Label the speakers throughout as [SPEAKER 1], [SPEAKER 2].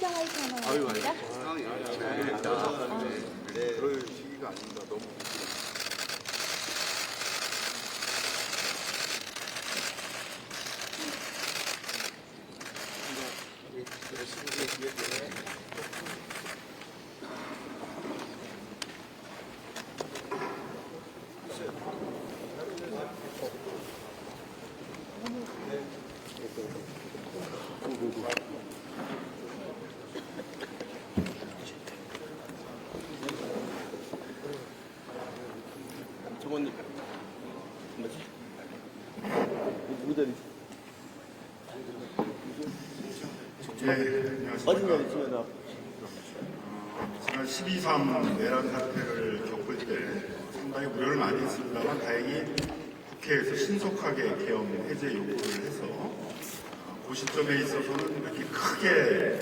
[SPEAKER 1] 수정할 상황입니다.
[SPEAKER 2] 그럴 시기가 아닙니다. 너무
[SPEAKER 3] 정원님 뭐지? 누구 자리? 어디 자리 있으면 나.
[SPEAKER 4] 지난 12.3 내란 사태를 겪을 때 상당히 우려를 많이 했습니다만 다행히 국회에서 신속하게 계엄 해제 요구를 해서 그 시점에 있어서는 이렇게 크게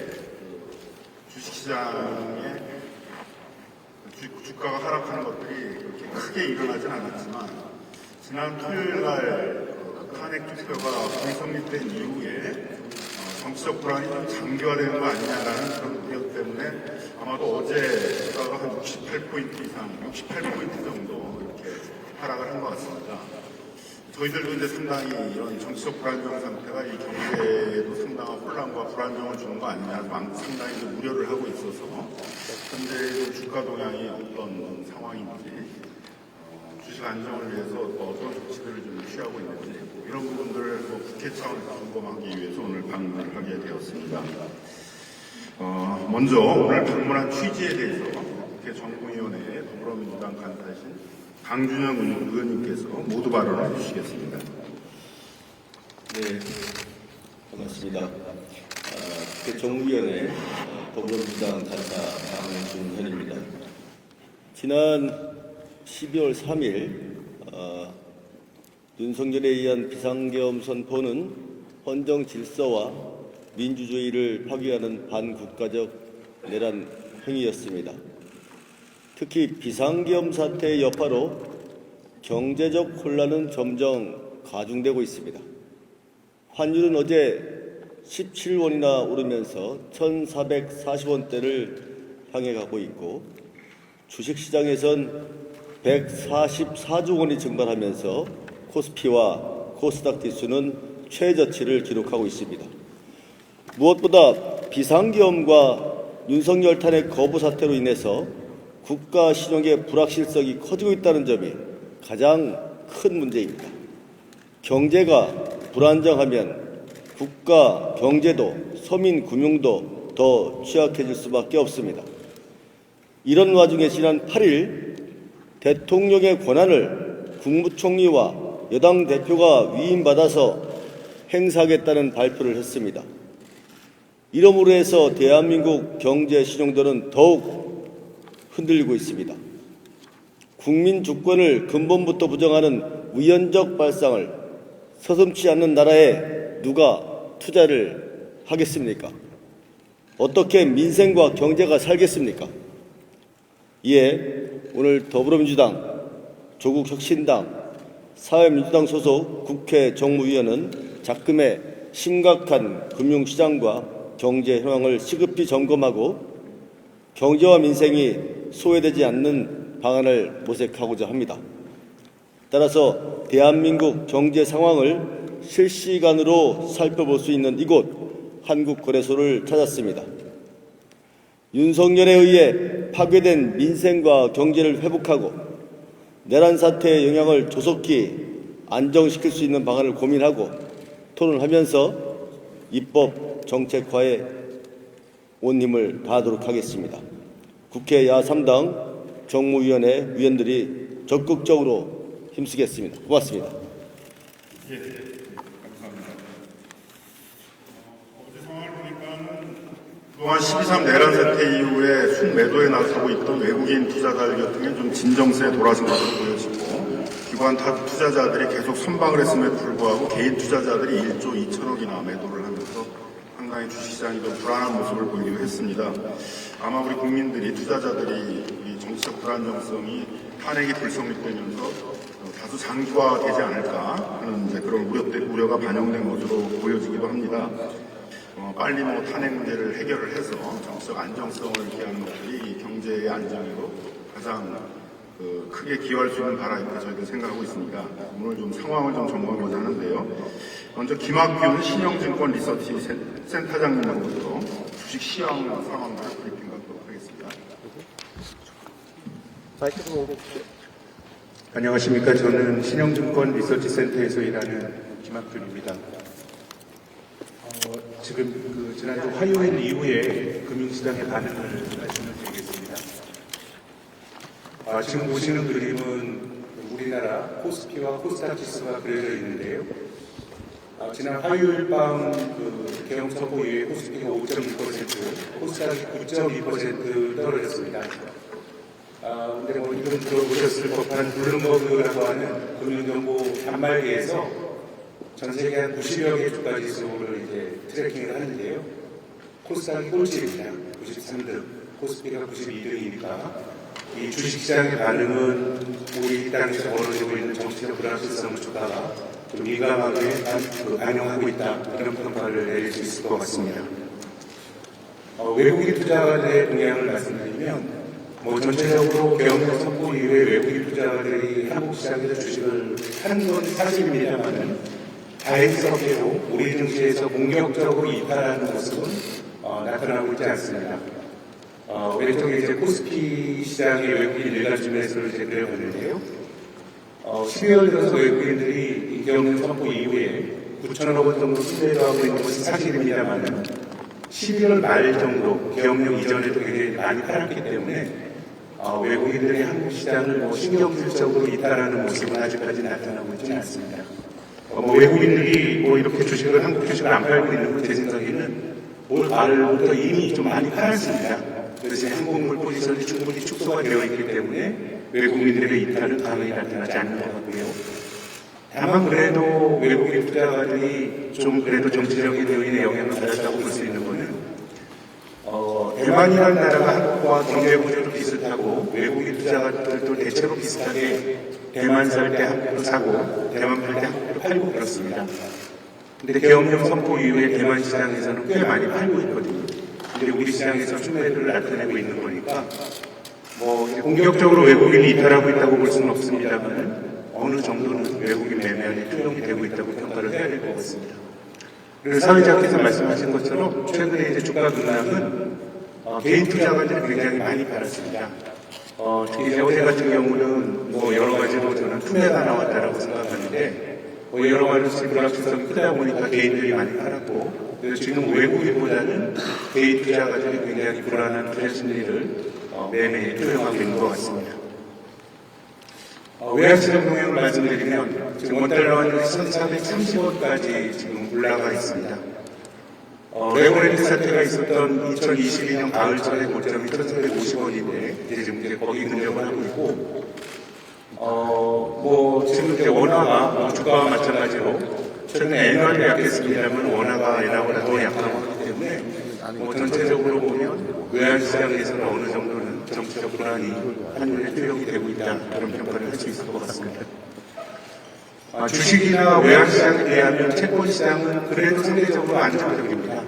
[SPEAKER 4] 주식시장에 주가가 하락하는 것들이 그렇게 크게 일어나진 않았지만 지난 토요일 날 탄핵 투표가 불성립된 이후에 정치적 불안이 좀 장기화되는 거 아니냐라는 그런 우려 때문에 아마도 어제 주가가 한 68포인트 이상, 68포인트 정도 이렇게 하락을 한 것 같습니다. 저희들도 이제 상당히 이런 정치적 불안정 상태가 이 경제에도 상당한 혼란과 불안정을 주는 거 아니냐 상당히 이제 우려를 하고 있어서 현재 주가 동향이 어떤 상황인지 주식 안정을 위해서 어떤 조치들을 좀 취하고 있는지 이런 부분들을 국회 차원에서 점검하기 위해서 오늘 방문을 하게 되었습니다. 먼저 오늘 방문한 취지에 대해서 국회 정무위원회에 더불어민주당 간사이신 강준영 의원님께서 모두 발언을 해주시겠습니다.
[SPEAKER 3] 네, 반갑습니다. 국회 정무위원회 더불어민주당 간사 강준현입니다. 지난 12월 3일 윤석열에 의한 비상계엄 선포는 헌정 질서와 민주주의를 파괴하는 반국가적 내란 행위였습니다. 특히 비상계엄 사태의 여파로 경제적 혼란은 점점 가중되고 있습니다. 환율은 어제 17원이나 오르면서 1,440원대를 향해 가고 있고 주식시장에선 144조 원이 증발하면서 코스피와 코스닥 지수는 최저치를 기록하고 있습니다. 무엇보다 비상계엄과 윤석열 탄핵 거부 사태로 인해서 국가 신용의 불확실성이 커지고 있다는 점이 가장 큰 문제입니다. 경제가 불안정하면 국가 경제도 서민 금융도 더 취약해질 수밖에 없습니다. 이런 와중에 지난 8일 대통령의 권한을 국무총리와 여당 대표가 위임받아서 행사하겠다는 발표를 했습니다. 이러므로 해서 대한민국 경제 신용도는 더욱 흔들리고 있습니다. 국민 주권을 근본부터 부정하는 위헌적 발상을 서슴지 않는 나라에 누가 투자를 하겠습니까? 어떻게 민생과 경제가 살겠습니까? 이에 오늘 더불어민주당, 조국혁신당, 사회민주당 소속 국회 정무위원은 작금의 심각한 금융시장과 경제 현황을 시급히 점검하고 경제와 민생이 소외되지 않는 방안을 모색하고자 합니다. 따라서 대한민국 경제 상황을 실시간으로 살펴볼 수 있는 이곳 한국거래소를 찾았습니다. 윤석열에 의해 파괴된 민생과 경제를 회복하고 내란 사태의 영향을 조속히 안정시킬 수 있는 방안을 고민하고 토론하면서 입법 정책화에 온 힘을 다하도록 하겠습니다. 국회 야3당 정무위원회 위원들이 적극적으로 힘쓰겠습니다. 고맙습니다.
[SPEAKER 4] 예, 감사합니다. 어제 상황을 보니까는 그동안 12.3 내란 사태 이후에 순매도에 나서고 있던 외국인 투자자들 같은 경우는 좀 진정세에 돌아선 것으로 보여지고 기관 투자자들이 계속 선방을 했음에도 불구하고 개인 투자자들이 1조 2천억이나 매도를 하면서 상당히 주식시장이 좀 불안한 모습을 보이기도 했습니다. 아마 우리 국민들이 투자자들이 이 정치적 불안정성이 탄핵이 불성립되면서 다소 장기화되지 않을까 하는 이제 그런 우려가 반영된 것으로 보여지기도 합니다. 빨리 탄핵 문제를 해결을 해서 정치적 안정성을 기하는 것이 이 경제의 안정으로 가장 크게 기여할 수 있는 바라 이렇게 저희도 생각하고 있습니다. 오늘 좀 상황을 좀 점검하고자 하는데요. 먼저 김학균 신영증권 리서치 센터장님으로부터 주식 시황 상황을 브리핑 갖도록 하겠습니다.
[SPEAKER 1] 안녕하십니까. 저는 신영증권 리서치센터에서 일하는 김학균입니다. 지금 지난주 화요일 이후에 금융시장의 반응을 말씀을 드리겠습니다. 지금 보시는 그림은 우리나라 코스피와 코스닥 지수가 그려져 있는데요. 지난 화요일 밤 개업 선고 이후에 코스피가 5.2%, 코스닥이 9.2% 떨어졌습니다. 근데 이름 들어보셨을 법한 블룸버그라고 하는 금융정보 단말기에서 전 세계 한 90여 개 주가 지수를 이제 트래킹을 하는데요. 코스닥이 꼴찌입니다. 93등, 코스피가 92등이니까 이 주식시장의 반응은 우리 땅에서 벌어지고 있는 정치적 불확실성 주가가 좀 민감하게 반영하고 있다. 이런 평가를 내릴 수 있을 것 같습니다. 외국인 투자자의 동향을 말씀드리면 전체적으로 개업령 선고 이후에 외국인 투자자들이 한국 시장에서 주식을 하는 건 사실입니다만은 다행스럽게도 우리 증시에서 공격적으로 이탈하는 모습은 나타나고 있지 않습니다. 왼쪽에 이제 코스피 시장의 외국인 일간지 매수를 이제 그려봤는데요. 12월 들어서 외국인들이 이 개업령 선고 이후에 9천억 원 정도 순매도하고 있는 것은 사실입니다만은 11월 말 정도 개업령 이전에도 굉장히 많이 팔았기 때문에 외국인들이 한국 시장을 신경질적으로 이탈하는 모습은 아직까지 나타나고 있지는 않습니다. 외국인들이 이렇게 주식을 한국 주식을 안 팔고 있는 건 제 생각에는 올 말부터 이미 좀 많이 팔았습니다. 그래서 항공물 포지션이 충분히 축소가 되어 있기 때문에 외국인들의 이탈은 강하게 나타나지 않는 것 같고요. 다만 그래도 외국인 투자가들이 좀 그래도 정치적인 요인에 영향을 받았다고 볼 수 있는 것은 대만이라는 나라가 한국과 경제 구조도 비슷하고 외국인 투자가들도 대체로 비슷하게 대만 살 때 한국도 사고 대만 팔 때 한국도 팔고 그렇습니다. 근데 개업령 선포 이후에 대만 시장에서는 꽤 많이 팔고 있거든요. 근데 우리 시장에서 순매도를 나타내고 있는 거니까 공격적으로 외국인이 이탈하고 있다고 볼 수는 없습니다만 어느 정도는 외국인 매매안에 투영이 되고 있다고 평가를 해야 될 것 같습니다. 그리고 사회자께서 말씀하신 것처럼 최근에 이제 주가 급락은 개인 투자가들이 굉장히 많이 팔았습니다. 특히 이제 어제 같은 경우는 여러 가지로 저는 투매가 나왔다라고 생각하는데 여러 가지 불확실성이 크다 보니까 개인들이 많이 팔았고 그래서 지금 외국인보다는 개인 투자가들이 굉장히 불안한 투자 심리를 매매에 투영하고 있는 것 같습니다. 외환시장 동향을 말씀드리면 지금 원달러는 1,430원까지 지금 올라가 있습니다. 레버리지 사태가 있었던 2022년 가을철의 고점이 1,450원인데 이제 거기 근접을 하고 있고 지금 이제 원화가 주가와 마찬가지로 최근에 엔화도 약했습니다만 원화가 엔화보다 더 약하기 때문에 전체적으로 보면 외환시장에서는 어느 정도는 정치적 불안이 환율에 투영이 되고 있다 그런 평가를 할 수 있을 것 같습니다. 주식이나 외환시장에 비하면 채권시장은 그래도 상대적으로 안정적입니다.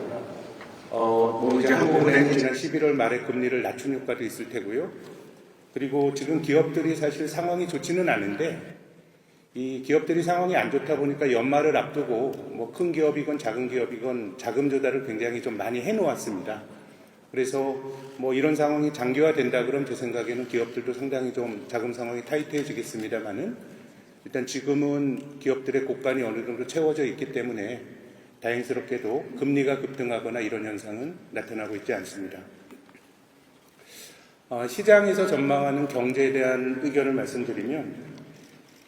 [SPEAKER 1] 이제 한국은행이 지난 11월 말에 금리를 낮춘 효과도 있을 테고요. 그리고 지금 기업들이 사실 상황이 좋지는 않은데 이 기업들이 상황이 안 좋다 보니까 연말을 앞두고 큰 기업이건 작은 기업이건 자금 조달을 굉장히 좀 많이 해놓았습니다. 그래서 이런 상황이 장기화된다 그러면 제 생각에는 기업들도 상당히 좀 자금 상황이 타이트해지겠습니다만은 일단 지금은 기업들의 곡간이 어느 정도 채워져 있기 때문에 다행스럽게도 금리가 급등하거나 이런 현상은 나타나고 있지 않습니다. 시장에서 전망하는 경제에 대한 의견을 말씀드리면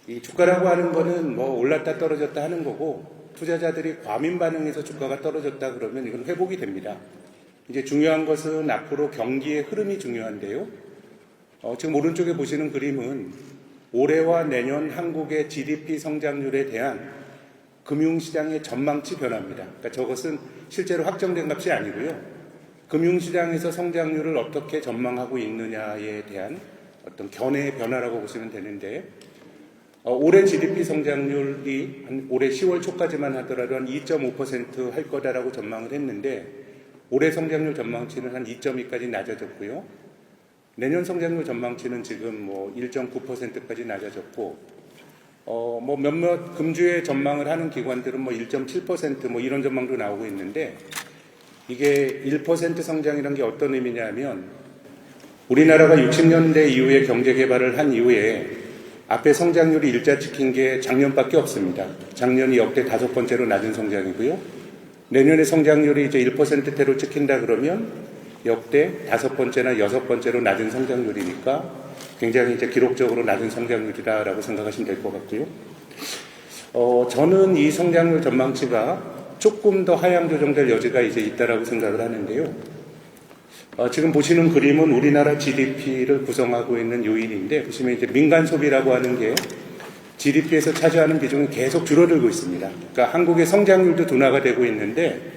[SPEAKER 1] 이 주가라고 하는 거는 올랐다 떨어졌다 하는 거고 투자자들이 과민 반응해서 주가가 떨어졌다 그러면 이건 회복이 됩니다. 이제 중요한 것은 앞으로 경기의 흐름이 중요한데요. 지금 오른쪽에 보시는 그림은 올해와 내년 한국의 GDP 성장률에 대한 금융시장의 전망치 변화입니다. 그러니까 저것은 실제로 확정된 값이 아니고요. 금융시장에서 성장률을 어떻게 전망하고 있느냐에 대한 어떤 견해의 변화라고 보시면 되는데 올해 GDP 성장률이 한 올해 10월 초까지만 하더라도 한 2.5%할 거다라고 전망을 했는데 올해 성장률 전망치는 한 2.2까지 낮아졌고요. 내년 성장률 전망치는 지금 뭐 1.9%까지 낮아졌고, 뭐 몇몇 금주에 전망을 하는 기관들은 뭐 1.7% 뭐 이런 전망도 나오고 있는데, 이게 1% 성장이라는 게 어떤 의미냐면 우리나라가 60년대 이후에 경제 개발을 한 이후에 앞에 성장률이 일자 찍힌 게 작년밖에 없습니다. 작년이 역대 5번째로 낮은 성장이고요. 내년에 성장률이 이제 1%대로 찍힌다 그러면 역대 5번째나 6번째로 낮은 성장률이니까 굉장히 이제 기록적으로 낮은 성장률이다라고 생각하시면 될 것 같고요. 저는 이 성장률 전망치가 조금 더 하향 조정될 여지가 이제 있다라고 생각을 하는데요. 지금 보시는 그림은 우리나라 GDP를 구성하고 있는 요인인데, 보시면 이제 민간 소비라고 하는 게 GDP에서 차지하는 비중이 계속 줄어들고 있습니다. 그러니까 한국의 성장률도 둔화가 되고 있는데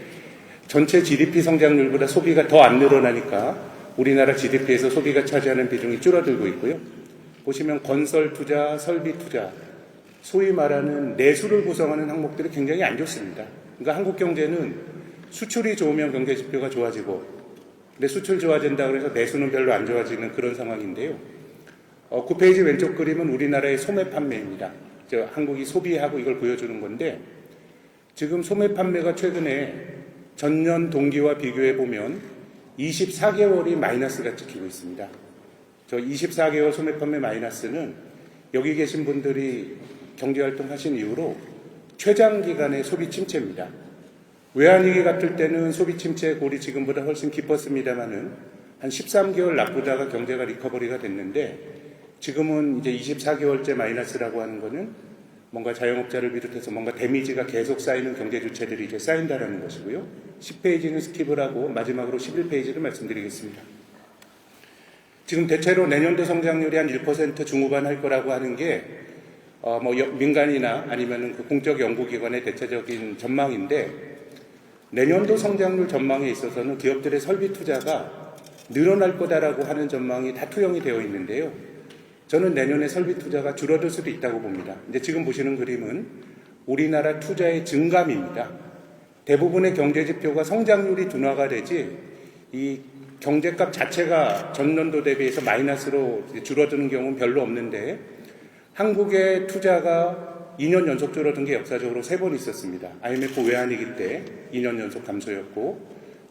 [SPEAKER 1] 전체 GDP 성장률보다 소비가 더 안 늘어나니까 우리나라 GDP에서 소비가 차지하는 비중이 줄어들고 있고요. 보시면 건설 투자, 설비 투자, 소위 말하는 내수를 구성하는 항목들이 굉장히 안 좋습니다. 그러니까 한국 경제는 수출이 좋으면 경제 지표가 좋아지고, 근데 수출 좋아진다 그래서 내수는 별로 안 좋아지는 그런 상황인데요. 9페이지 왼쪽 그림은 우리나라의 소매 판매입니다. 한국이 소비하고 이걸 보여주는 건데, 지금 소매 판매가 최근에 전년 동기와 비교해 보면 24개월이 마이너스가 찍히고 있습니다. 저 24개월 소매 판매 마이너스는 여기 계신 분들이 경제활동 하신 이후로 최장기간의 소비 침체입니다. 외환위기 같을 때는 소비 침체의 골이 지금보다 훨씬 깊었습니다만은 한 13개월 나쁘다가 경제가 리커버리가 됐는데, 지금은 이제 24개월째 마이너스라고 하는 거는 뭔가 자영업자를 비롯해서 뭔가 데미지가 계속 쌓이는 경제 주체들이 이제 쌓인다라는 것이고요. 10페이지는 스킵을 하고 마지막으로 11페이지를 말씀드리겠습니다. 지금 대체로 내년도 성장률이 한 1% 중후반 할 거라고 하는 게 민간이나 아니면은 그 공적 연구기관의 대체적인 전망인데, 내년도 성장률 전망에 있어서는 기업들의 설비 투자가 늘어날 거다라고 하는 전망이 다 투영이 되어 있는데요. 저는 내년에 설비 투자가 줄어들 수도 있다고 봅니다. 이제 지금 보시는 그림은 우리나라 투자의 증감입니다. 대부분의 경제 지표가 성장률이 둔화가 되지 이 경제값 자체가 전년도 대비해서 마이너스로 줄어드는 경우는 별로 없는데, 한국의 투자가 2년 연속 줄어든 게 역사적으로 3번 있었습니다. IMF 외환위기 때 2년 연속 감소였고,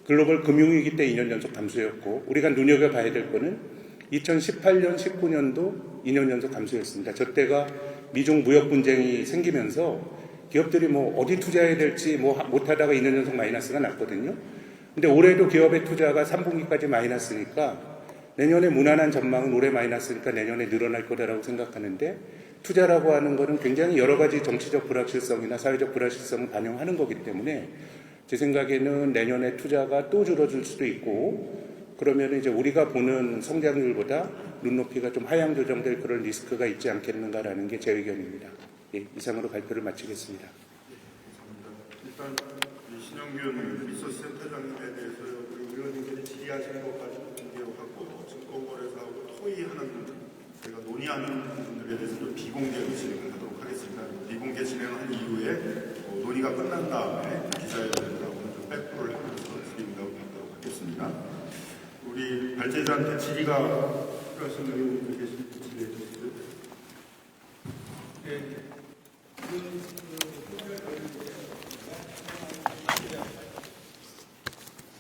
[SPEAKER 1] 글로벌 금융위기 때 2년 연속 감소였고, 우리가 눈여겨봐야 될 거는 2018년, 19년도 2년 연속 감소였습니다. 저 때가 미중 무역 분쟁이 생기면서 기업들이 뭐 어디 투자해야 될지 뭐 못하다가 2년 연속 마이너스가 났거든요. 근데 올해도 기업의 투자가 3분기까지 마이너스니까 내년에 무난한 전망은 올해 마이너스니까 내년에 늘어날 거다라고 생각하는데, 투자라고 하는 거는 굉장히 여러 가지 정치적 불확실성이나 사회적 불확실성을 반영하는 거기 때문에 제 생각에는 내년에 투자가 또 줄어들 수도 있고, 그러면 이제 우리가 보는 성장률보다 눈높이가 좀 하향 조정될 그런 리스크가 있지 않겠는가라는 게 제 의견입니다. 예, 이상으로 발표를 마치겠습니다.
[SPEAKER 4] 일단 신영균 리소스 센터장님에 대해서 우리 의원님들이 질의하시는 것까지 공개하고 증권거래사하고 토의하는 저희가 논의하는 부분들에 대해서 좀 비공개로 진행을 하도록 하겠습니다. 비공개 진행한 이후에 논의가 끝난 다음에 기자회견하고는 좀 백프를 하면서 질의응답을 받도록 하겠습니다. 우리 발제자한테 질의가 필요하신 의원님들 계신 질의해 주시죠.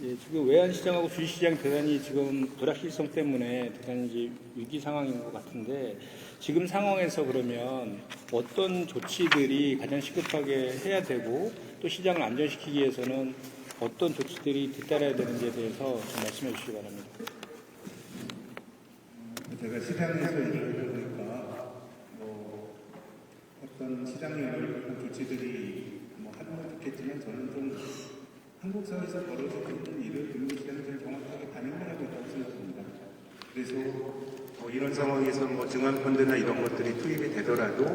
[SPEAKER 5] 예, 지금 외환시장하고 주식시장 대단히 지금 불확실성 때문에 대단히 이제 위기 상황인 것 같은데, 지금 상황에서 그러면 어떤 조치들이 가장 시급하게 해야 되고, 또 시장을 안정시키기 위해서는 어떤 조치들이 뒤따라야 되는지에 대해서 좀 말씀해 주시기 바랍니다.
[SPEAKER 1] 제가 시장에서 일을 해보니까 어떤 시장에 어떤 조치들이 하는 건 좋겠지만, 저는 좀 한국 사회에서 벌어지고 있는 일을 금융시장이 좀 정확하게 반영을 하고 있다고 생각합니다. 그래서 이런 상황에서 증권펀드나 이런 것들이 투입이 되더라도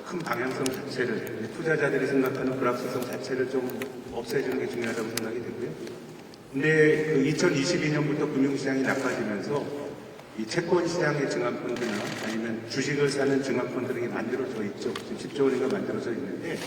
[SPEAKER 1] 큰 방향성 자체를, 투자자들이 생각하는 불확실성 자체를 좀 없애주는 게 중요하다고 생각이 되고요. 근데 2022년부터 금융시장이 나빠지면서 이 채권 시장의 증권펀드나 아니면 주식을 사는 증권펀드가 만들어져 있죠. 지금 10조 원인가 만들어져 있는데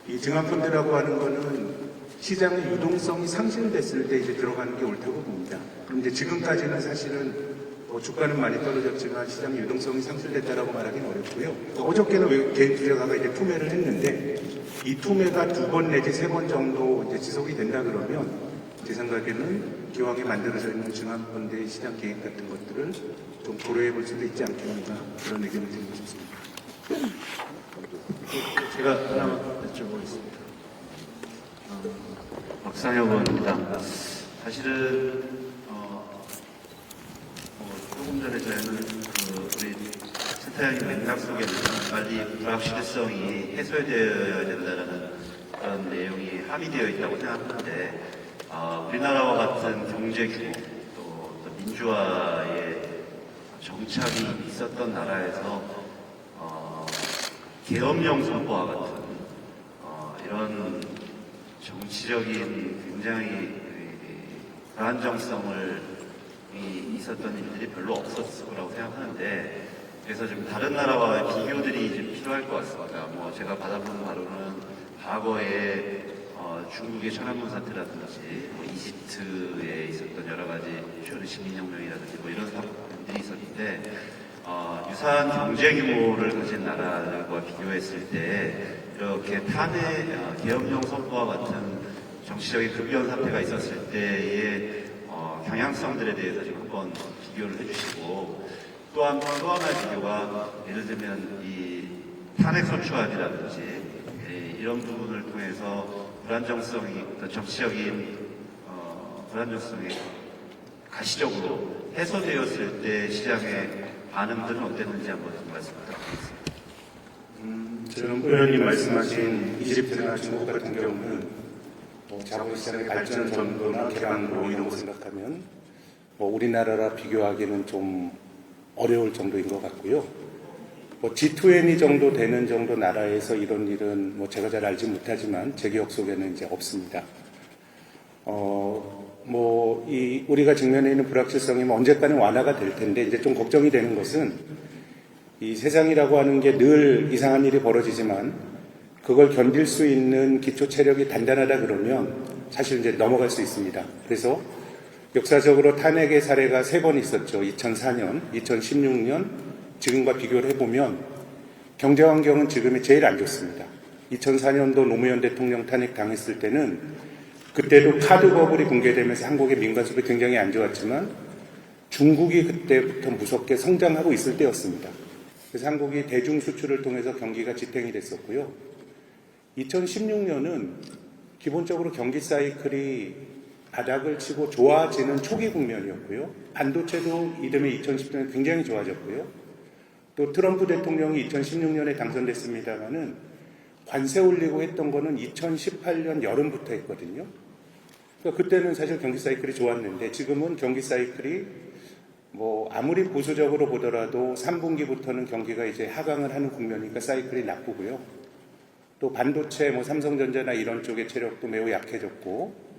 [SPEAKER 1] 이 증권펀드라고 하는 거는 시장의 유동성이 상실됐을 때 이제 들어가는 게 옳다고 봅니다. 그럼 이제 지금까지는 사실은 주가는 많이 떨어졌지만 시장 유동성이 상실됐다라고 말하기는 어렵고요. 어저께는 개인 투자가가 이제 투매를 했는데 이 투매가 2번 내지 3번 정도 이제 지속이 된다 그러면 제 생각에는 기왕에 만들어져 있는 증권펀드의 시장 계획 같은 것들을 좀 고려해 볼 수도 있지 않겠는가 그런 의견을 드리고 싶습니다.
[SPEAKER 6] 제가 하나 여쭤보겠습니다. 박상혁 의원입니다. 사실은 조금 전에 저희는 우리 센터장님 맥락 속에는 빨리 불확실성이 해소되어야 된다는 그런 내용이 함의되어 있다고 생각하는데 우리나라와 같은 경제 규모 또 민주화의 정착이 있었던 나라에서 계엄령 선포와 같은 이런 정치적인 굉장히 불안정성을 있었던 일들이 별로 없었을 거라고 생각하는데 그래서 좀 다른 나라와의 비교들이 좀 필요할 것 같습니다. 제가 받아본 바로는 과거에 중국의 천안문 사태라든지 이집트에 있었던 여러 가지 쇼르 식민혁명이라든지 이런 사건들이 있었는데 유사한 경제 규모를 가진 나라들과 비교했을 때 이렇게 탄핵 계엄령 선포와 같은 정치적인 급변 사태가 있었을 때의 경향성들에 대해서 좀 한번 비교를 해주시고 또 하나의 비교가 예를 들면 이 탄핵 소추안이라든지 이런 부분을 통해서 불안정성이 어떤 정치적인 불안정성이 가시적으로 해소되었을 때 시장의 반응들은 어땠는지 한번 좀 말씀 부탁드리겠습니다.
[SPEAKER 1] 지금 의원님 말씀하신 이집트나 중국 같은 경우는 자본시장의 발전 정도나 개방도 이런 거 생각하면 우리나라라 비교하기는 좀 어려울 정도인 것 같고요. G20 정도 되는 정도 나라에서 이런 일은 제가 잘 알지 못하지만 제 기억 속에는 이제 없습니다. 우리가 직면해 있는 불확실성이 언제까지 완화가 될 텐데 이제 좀 걱정이 되는 것은 이 세상이라고 하는 게 늘 이상한 일이 벌어지지만 그걸 견딜 수 있는 기초 체력이 단단하다 그러면 사실 이제 넘어갈 수 있습니다. 그래서 역사적으로 탄핵의 사례가 3번 있었죠. 2004년, 2016년, 지금과 비교를 해보면 경제 환경은 지금이 제일 안 좋습니다. 2004년도 노무현 대통령 탄핵 당했을 때는 그때도 카드 버블이 붕괴되면서 한국의 민간 수입이 굉장히 안 좋았지만 중국이 그때부터 무섭게 성장하고 있을 때였습니다. 그래서 한국이 대중 수출을 통해서 경기가 지탱이 됐었고요. 2016년은 기본적으로 경기 사이클이 바닥을 치고 좋아지는 초기 국면이었고요. 반도체도 이듬해 2010년에 굉장히 좋아졌고요. 또 트럼프 대통령이 2016년에 당선됐습니다마는 관세 올리고 했던 거는 2018년 여름부터 했거든요. 그러니까 그때는 사실 경기 사이클이 좋았는데 지금은 경기 사이클이 아무리 보수적으로 보더라도 3분기부터는 경기가 이제 하강을 하는 국면이니까 사이클이 나쁘고요. 또 반도체 삼성전자나 이런 쪽의 체력도 매우 약해졌고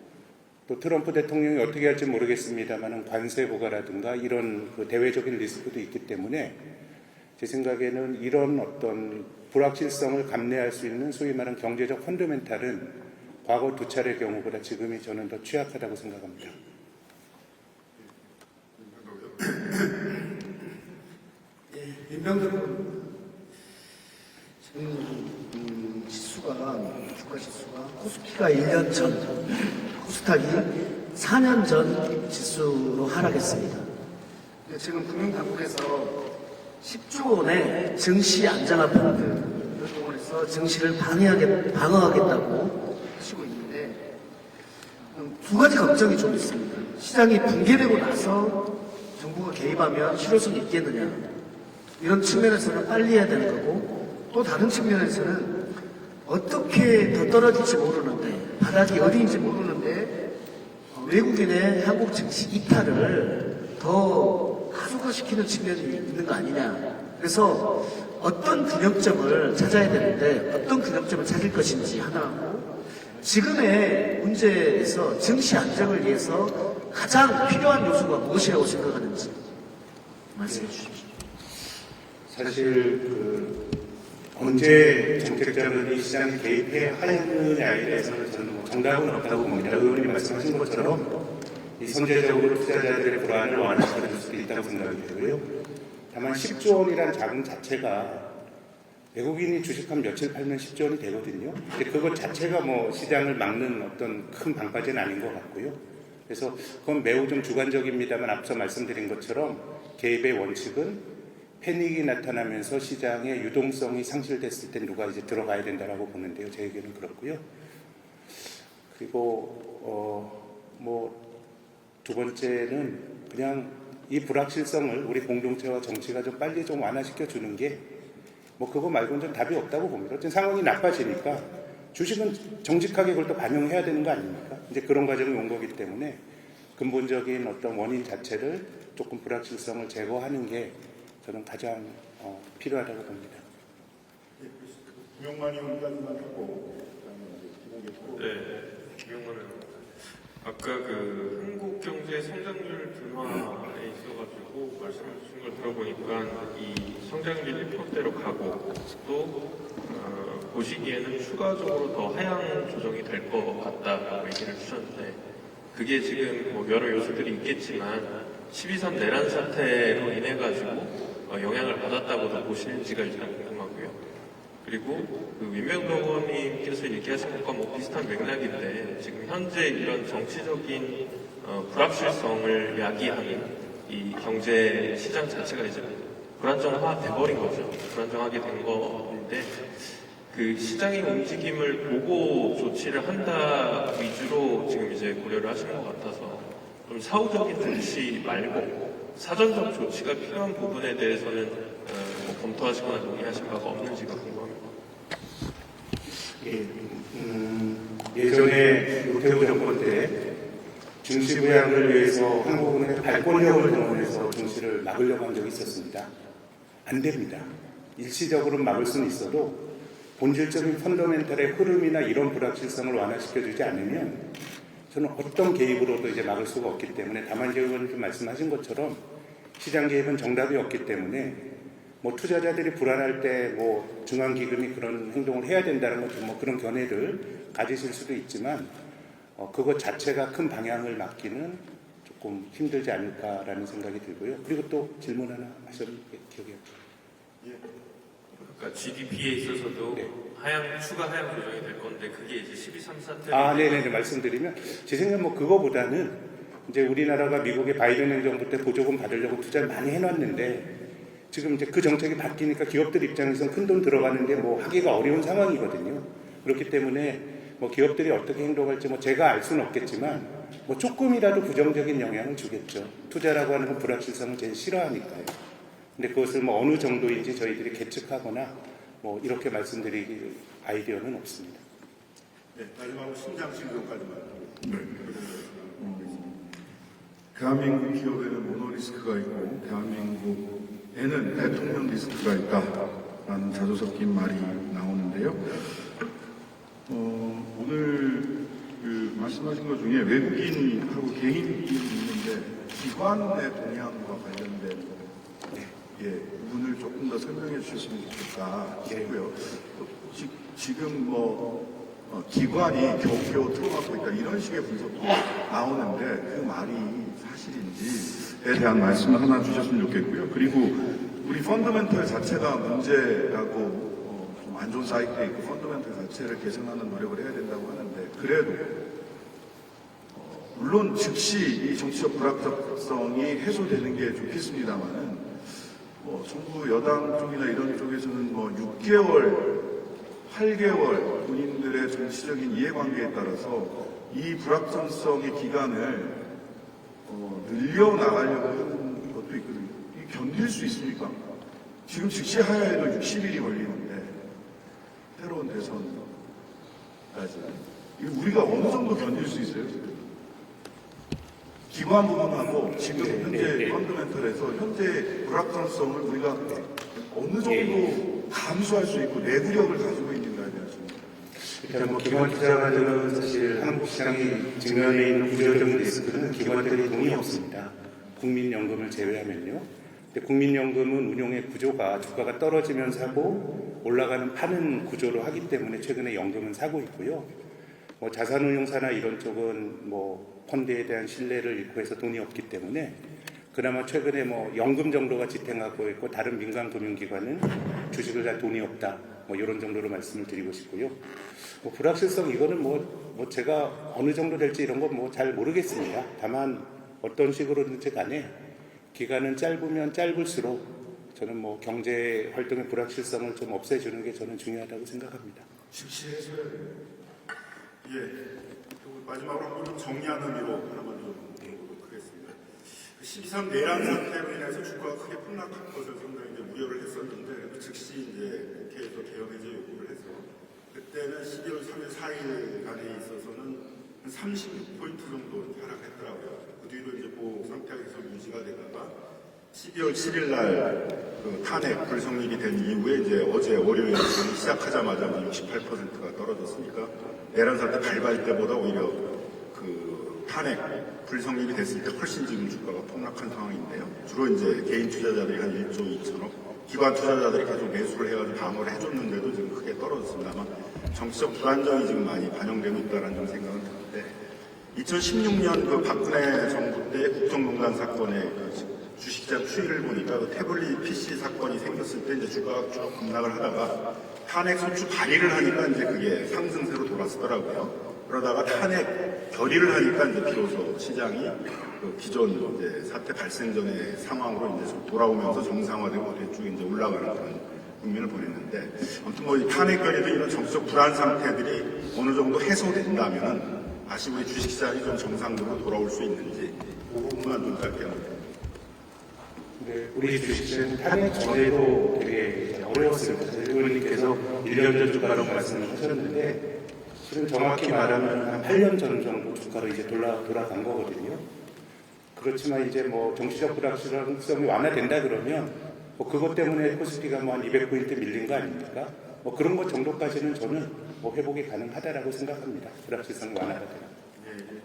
[SPEAKER 1] 또 트럼프 대통령이 어떻게 할지 모르겠습니다만 관세 부과라든가 이런 대외적인 리스크도 있기 때문에 제 생각에는 이런 어떤 불확실성을 감내할 수 있는 소위 말하는 경제적 펀더멘탈은 과거 2차례 경우보다 지금이 저는 더 취약하다고 생각합니다.
[SPEAKER 7] 민병대 지금 주가 지수가 코스피가 1년 전, 코스닥이 4년 전 지수로 하락했습니다. 지금 금융당국에서 10조 원의 증시 안정화 펀드를 동원해서 증시를 방어하겠다고 하시고 있는데 2가지 걱정이 좀 있습니다. 시장이 붕괴되고 나서 정부가 개입하면 실효성이 있겠느냐 이런 측면에서는 빨리 해야 되는 거고 또 다른 측면에서는 어떻게 더 떨어질지 모르는데 바닥이 어디인지 모르는데 외국인의 한국 증시 이탈을 더 가속화시키는 측면이 있는 거 아니냐. 그래서 어떤 균형점을 찾아야 되는데 어떤 균형점을 찾을 것인지 하나하고 지금의 문제에서 증시 안정을 위해서 가장 필요한 요소가 무엇이라고 생각하는지 말씀해 주십시오.
[SPEAKER 1] 사실 언제 정책자들이 시장에 개입해야 하느냐에 대해서는 저는 뭐 정답은 없다고 봅니다. 의원님 말씀하신 것처럼 이 선제적으로 투자자들의 불안을 완화시켜줄 수도 있다고 생각이 되고요. 다만 10조 원이란 자금 자체가 외국인이 주식한 며칠 팔면 10조 원이 되거든요. 근데 그것 자체가 뭐 시장을 막는 어떤 큰 방파제는 아닌 것 같고요. 그래서 그건 매우 좀 주관적입니다만 앞서 말씀드린 것처럼 개입의 원칙은 패닉이 나타나면서 시장의 유동성이 상실됐을 때 누가 이제 들어가야 된다라고 보는데요. 제 의견은 그렇고요. 그리고 뭐 두 번째는 그냥 이 불확실성을 우리 공동체와 정치가 좀 빨리 좀 완화시켜 주는 게 뭐 그거 말고는 좀 답이 없다고 봅니다. 어쨌든 상황이 나빠지니까 주식은 정직하게 그걸 또 반영해야 되는 거 아닙니까? 이제 그런 과정이 온 거기 때문에 근본적인 어떤 원인 자체를 조금 불확실성을 제거하는 게 저는 가장 필요하다고 봅니다.
[SPEAKER 4] 김용만 의원까지만 듣고
[SPEAKER 8] 김용만 의원. 아까 그 한국 경제 성장률 둔화에 있어가지고 말씀해 주신 걸 들어보니까 이 성장률 1%대로 가고 또 보시기에는 추가적으로 더 하향 조정이 될 것 같다라고 얘기를 주셨는데 그게 지금 뭐 여러 요소들이 있겠지만 12.3 내란 사태로 인해 가지고 영향을 받았다고도 보시는지가 일단 궁금하고요. 그리고 그 윤명도 의원님께서 얘기하신 것과 뭐 비슷한 맥락인데 지금 현재 이런 정치적인 불확실성을 야기하는 이 경제 시장 자체가 이제 불안정화 돼버린 거죠. 불안정하게 된 건데 그 시장의 움직임을 보고 조치를 한다 위주로 지금 이제 고려를 하시는 것 같아서 좀 사후적인 조치 말고 사전적 조치가 필요한 부분에 대해서는 뭐 검토하시거나 논의하신 바가 없는지가 궁금합니다.
[SPEAKER 1] 예전에 노태우 정권 때 증시 부양을 위해서 한국은행의 발권력을 동원해서 증시를 막으려고 한 적이 있었습니다. 안 됩니다. 일시적으로 막을 수는 있어도 본질적인 펀더멘털의 흐름이나 이런 불확실성을 완화시켜주지 않으면 저는 어떤 개입으로도 이제 막을 수가 없기 때문에 다만 이제 의원님 말씀하신 것처럼 시장 개입은 정답이 없기 때문에 뭐 투자자들이 불안할 때 뭐 중앙기금이 그런 행동을 해야 된다는 것도 뭐 그런 견해를 가지실 수도 있지만 그것 자체가 큰 방향을 막기는 조금 힘들지 않을까라는 생각이 들고요. 그리고 또 질문 하나 하셨는데 기억이 안 나요.
[SPEAKER 8] 그러니까 GDP에 있어서도 추가 하향 조정이 될 건데 그게 이제 12.3 사태.
[SPEAKER 1] 네네 말씀드리면 제 생각 뭐 그거보다는 이제 우리나라가 미국의 바이든 행정부 때 보조금 받으려고 투자를 많이 해놨는데 지금 이제 그 정책이 바뀌니까 기업들 입장에서는 큰 돈 들어가는데 뭐 하기가 어려운 상황이거든요. 그렇기 때문에 뭐 기업들이 어떻게 행동할지 뭐 제가 알 수는 없겠지만 뭐 조금이라도 부정적인 영향을 주겠죠. 투자라고 하는 건 불확실성을 제일 싫어하니까요. 근데 그것을 뭐 어느 정도인지 저희들이 계측하거나 뭐 이렇게 말씀드릴 아이디어는 없습니다.
[SPEAKER 4] 네, 마지막으로 신장식 의원까지만. 대한민국 기업에는 모노리스크가 있고 대한민국에는 대통령 리스크가 있다라는 자주 섞인 말이 나오는데요. 오늘 그 말씀하신 것 중에 외국인하고 개인이 있는데 기관의 동향과 관련된 부분을 조금 더 설명해 주셨으면 좋겠다 싶고요. 지금 기관이 겨우겨우 틀어막고 있다 이런 식의 분석도 나오는데 그 말이 사실인지에 대한 말씀을 하나 주셨으면 좋겠고요. 그리고 우리 펀더멘털 자체가 문제라고 좀 안 좋은 사이클에 있고 펀더멘털 자체를 개선하는 노력을 해야 된다고 하는데 그래도 물론 즉시 이 정치적 불확실성이 해소되는 게 좋겠습니다만은 정부 여당 쪽이나 이런 쪽에서는 6개월, 8개월 본인들의 정치적인 이해관계에 따라서 이 불확정성의 기간을 늘려나가려고 하는 것도 있거든요. 이게 견딜 수 있습니까? 지금 즉시 하야에도 60일이 걸리는데 새로운 대선까지 우리가 어느 정도 견딜 수 있어요? 기관 부분하고 지금 현재 펀더멘털에서 현재 불확정성을 우리가 어느 정도 감수할 수 있고 내구력을 가지고 있는가에 대해서입니다.
[SPEAKER 1] 일단 뭐 기관 투자가들은 사실 한국 시장이 직면해 있는 구조적인 리스크는 기관들이 돈이 없습니다. 국민연금을 제외하면요. 근데 국민연금은 운용의 구조가 주가가 떨어지면서 하고 올라가는 파는 구조로 하기 때문에 최근에 연금은 사고 있고요. 뭐 자산운용사나 이런 쪽은 뭐 펀드에 대한 신뢰를 잃고 해서 돈이 없기 때문에 그나마 최근에 뭐 연금 정도가 지탱하고 있고 다른 민간 금융기관은 주식을 살 돈이 없다. 뭐 이런 정도로 말씀을 드리고 싶고요. 뭐 불확실성 이거는 뭐 제가 어느 정도 될지 이런 건 뭐 잘 모르겠습니다. 다만 어떤 식으로든지 간에 기간은 짧으면 짧을수록 저는 뭐 경제 활동의 불확실성을 좀 없애주는 게 저는 중요하다고 생각합니다.
[SPEAKER 4] 실시해줘야 돼요. 예. 그리고 마지막으로 한번 정리하는 의미로 하나만 좀 물어보도록 하겠습니다. 12.3 내란 사태로 인해서 주가가 크게 폭락한 것을 상당히 이제 우려를 했었는데 즉시 이제 국회에서 개헌해제 요구를 해서 그때는 12월 3일 4일간에 있어서는 한 36포인트 정도 하락했더라고요. 그 뒤로 이제 그 상태가 계속 유지가 되다가 12월 7일 날그 탄핵 불성립이 된 이후에 이제 어제 월요일 시작하자마자 68%가 떨어졌으니까 내란 사태 발발 때보다 오히려 그 탄핵 불성립이 됐을 때 훨씬 지금 주가가 폭락한 상황인데요. 주로 이제 개인 투자자들이 한 1조 2천억, 기관 투자자들이 계속 매수를 해가지고 방어를 해줬는데도 지금 크게 떨어졌습니다만 정치적 불안정이 지금 많이 반영되고 있다는 좀 생각은 드는데 2016년 그 박근혜 정부 때 국정농단 사건의 그 주식시장 추이를 보니까 그 태블릿 PC 사건이 생겼을 때 이제 주가가 쭉 급락을 하다가 탄핵 소추 발의를 하니까 이제 그게 상승세로 돌아서더라고요. 그러다가 탄핵 결의를 하니까 이제 비로소 시장이 그 기존 이제 사태 발생 전의 상황으로 이제 좀 돌아오면서 정상화되고 쭉 이제 올라가는 그런 국면을 보냈는데 아무튼 뭐 이 탄핵 결의도 이런 정치적 불안 상태들이 어느 정도 해소된다면 다시 우리 주식시장이 좀 정상적으로 돌아올 수 있는지 그 부분만 좀 짧게 합니다.
[SPEAKER 1] 네, 우리 주식시장은 탄핵 전에도 되게 어려웠습니다. 의원님께서 1년 전 주가라고 말씀을 하셨는데 실은 정확히 말하면 한 8년 전 정도 주가로 이제 돌아간 거거든요. 그렇지만 이제 뭐 정치적 불확실성이 완화된다 그러면 뭐 그것 때문에 코스피가 뭐 한 200포인트 밀린 거 아닙니까? 뭐 그런 것 정도까지는 저는 뭐 회복이 가능하다라고 생각합니다. 불확실성이 완화가 되면.
[SPEAKER 4] 예, 예.